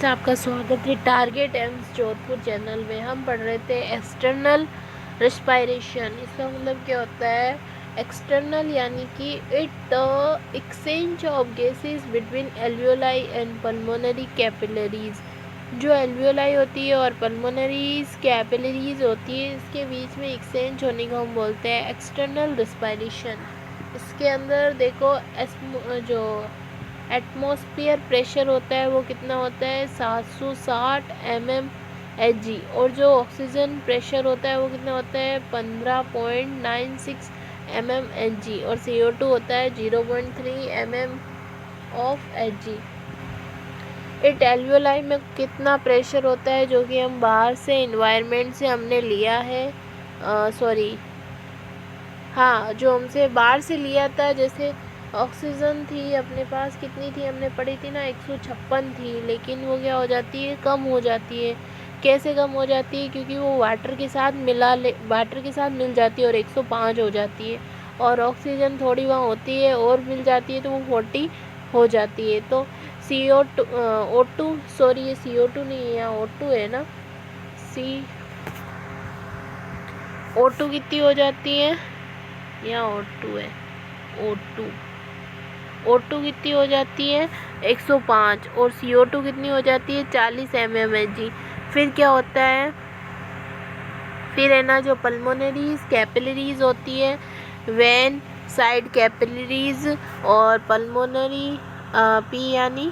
आपका स्वागत है टारगेट एम्स जोधपुर चैनल में। हम पढ़ रहे थे एक्सटर्नल रेस्पिरेशन। इसका मतलब क्या होता है? एक्सटर्नल यानी कि it exchange of gases between alveoli and pulmonary capillaries. जो एल्वियोलाई होती है और पल्मोनरीज कैपिलरीज होती है, इसके बीच में एक्सचेंज होने को हम बोलते हैं एक्सटर्नल रेस्पिरेशन। इसके अंदर देखो जो एटमॉस्फेयर प्रेशर होता है वो कितना होता है? 760 mmHg। और जो ऑक्सीजन प्रेशर होता है वो कितना होता है? 15.96 mmHg। और CO2 होता है 0.3 mmHg। इट एल्वियोलाई में कितना प्रेशर होता है जो कि हम बाहर से इन्वायरमेंट से हमने लिया है, जो हमसे बाहर से लिया था। जैसे ऑक्सीजन थी अपने पास, कितनी थी हमने पढ़ी थी ना, 156 थी, लेकिन वो क्या हो जाती है? कम हो जाती है। कैसे कम हो जाती है? क्योंकि वो वाटर के साथ मिल जाती है और 105 हो जाती है। और ऑक्सीजन थोड़ी वहाँ होती है और मिल जाती है तो वो 40 हो जाती है। तो CO2 ये CO2 नहीं है, यहाँ O2 है ना। O2 कितनी हो जाती है? यहाँ O2 है। O2 कितनी हो जाती है? 105। और CO2 कितनी हो जाती है? 40 mmHg। फिर क्या होता है? फिर है ना, जो पल्मोनरीज कैपिलरीज होती है, वेन साइड कैपिलरीज और पल्मोनरी पी यानी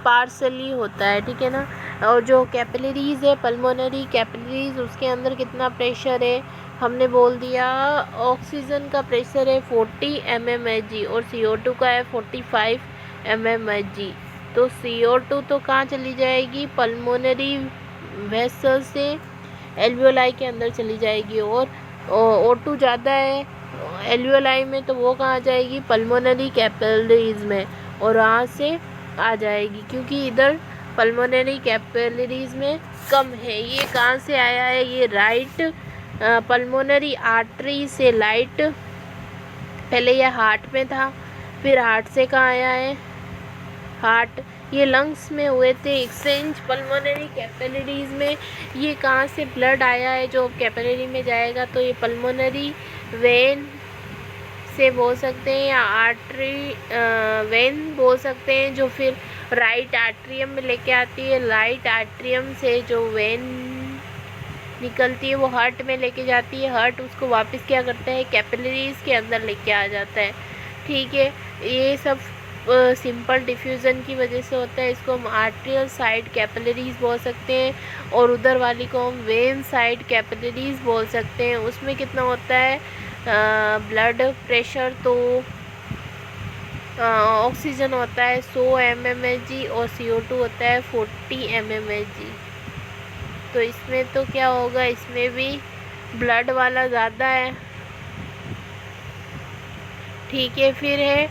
पार्सली होता है, ठीक है ना। और जो कैपिलरीज है, पल्मोनरी कैपिलरीज, उसके अंदर कितना प्रेशर है? हमने बोल दिया ऑक्सीजन का प्रेशर है 40 mmHg और CO2 का है 45 mmHg। तो CO2 तो कहाँ चली जाएगी? पल्मोनरी वेसल से एल्वियोलाई के अंदर चली जाएगी। और O2 ज़्यादा है एल्वियोलाई में, तो वो कहाँ जाएगी? पल्मोनरी कैपिलरीज में, और वहाँ से आ जाएगी, क्योंकि इधर पल्मोनरी कैपिलरीज में कम है। ये कहाँ से आया है? ये राइट पल्मोनरी आर्टरी से लाइट, पहले यह हार्ट में था, फिर हार्ट से कहाँ आया है? हार्ट। ये लंग्स में हुए थे एक्सचेंज पल्मोनरी कैपिलरीज में। ये कहाँ से ब्लड आया है जो कैपिलरी में जाएगा? तो ये पल्मोनरी वेन से बोल सकते हैं या आर्टरी वेन बोल सकते हैं, जो फिर राइट आर्ट्रियम में लेके आती है। राइट आर्ट्रियम से जो वेन निकलती है वो हार्ट में लेके जाती है। हार्ट उसको वापस क्या करता है? कैपिलरीज के अंदर लेके आ जाता है, ठीक है। ये सब सिंपल डिफ्यूज़न की वजह से होता है। इसको हम आर्ट्रियल साइड कैपिलरीज बोल सकते हैं, और उधर वाली को हम वेन साइड कैपिलरीज बोल सकते हैं। उसमें कितना होता है ब्लड प्रेशर? तो ऑक्सीजन होता है 100 mmHg और CO2 होता है 40 mmHg। तो इसमें तो क्या होगा? इसमें भी ब्लड वाला ज़्यादा है, ठीक है। फिर है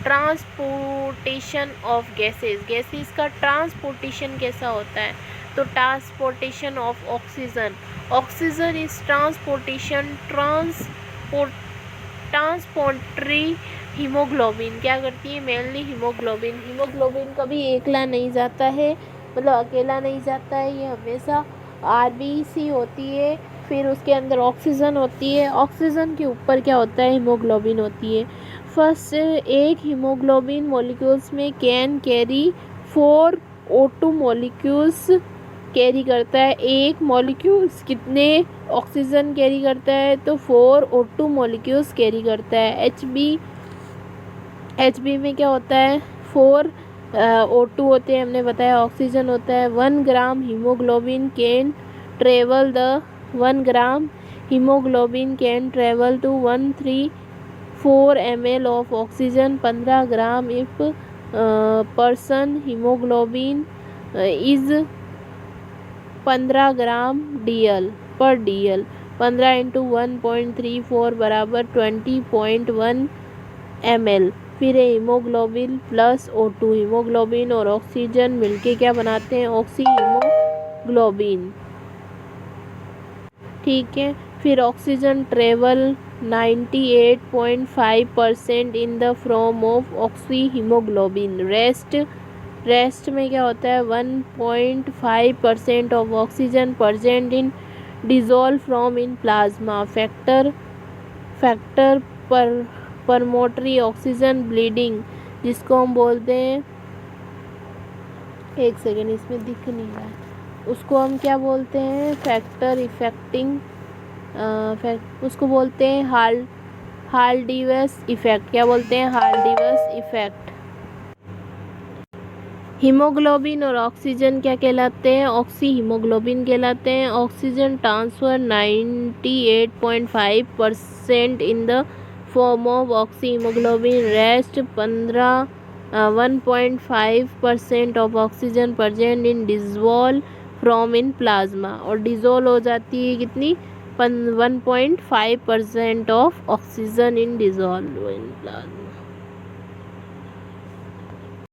ट्रांसपोर्टेशन ऑफ गैसेस का ट्रांसपोर्टेशन कैसा होता है? तो transportation of oxygen is transporter haemoglobin क्या करती है? मेनली हीमोग्लोबिन कभी एकला नहीं जाता है, मतलब अकेला नहीं जाता है, ये हमेशा RBC होती है। फिर उसके अंदर ऑक्सीजन होती है, ऑक्सीजन के ऊपर क्या होता है? हीमोग्लोबिन होती है। फर्स्ट एक हीमोग्लोबिन मॉलिक्यूल्स में can carry 4 O2 molecules carry करता है। एक मॉलिक्यूल्स कितने ऑक्सीजन कैरी करता है? तो 4 O2 मॉलिक्यूल्स कैरी करता है। HB में क्या होता है? 4 O2 होते हैं, हमने बताया। ऑक्सीजन होता है। 1 gram haemoglobin can travel 1 gram haemoglobin can travel to 134 ml of oxygen. 15 gram if person haemoglobin is 15 gram per DL। 15 into 1.34 बराबर 20.1 ml। फिर है हीमोग्लोबिन प्लस O2। हीमोग्लोबिन और ऑक्सीजन मिलके क्या बनाते हैं? ऑक्सी हीमोग्लोबिन, ठीक है। फिर oxygen travel 98.5% in the form of oxy haemoglobin. Rest rest में क्या होता है 1.5% of oxygen present in dissolve from in plasma. Factor पर परमोटरी ऑक्सीजन ब्लीडिंग जिसको हम बोलते हैं, एक सेकेंड इसमें दिख नहीं रहा है, उसको हम क्या बोलते हैं, फैक्टर इफेक्टिंग उसको बोलते हैं हाल्डीवस इफेक्ट। क्या बोलते हैं, हाल्डीवस इफेक्ट। हीमोग्लोबिन और ऑक्सीजन क्या कहलाते हैं, ऑक्सी हीमोग्लोबिन कहलाते हैं। Oxygen transfer 98.5% in the form of oxy haemoglobin. Rest 1.5% of oxygen present in dissolve from in plasma. और डिजोल्व हो जाती है कितनी, 1.5% of oxygen in dissolve in plasma.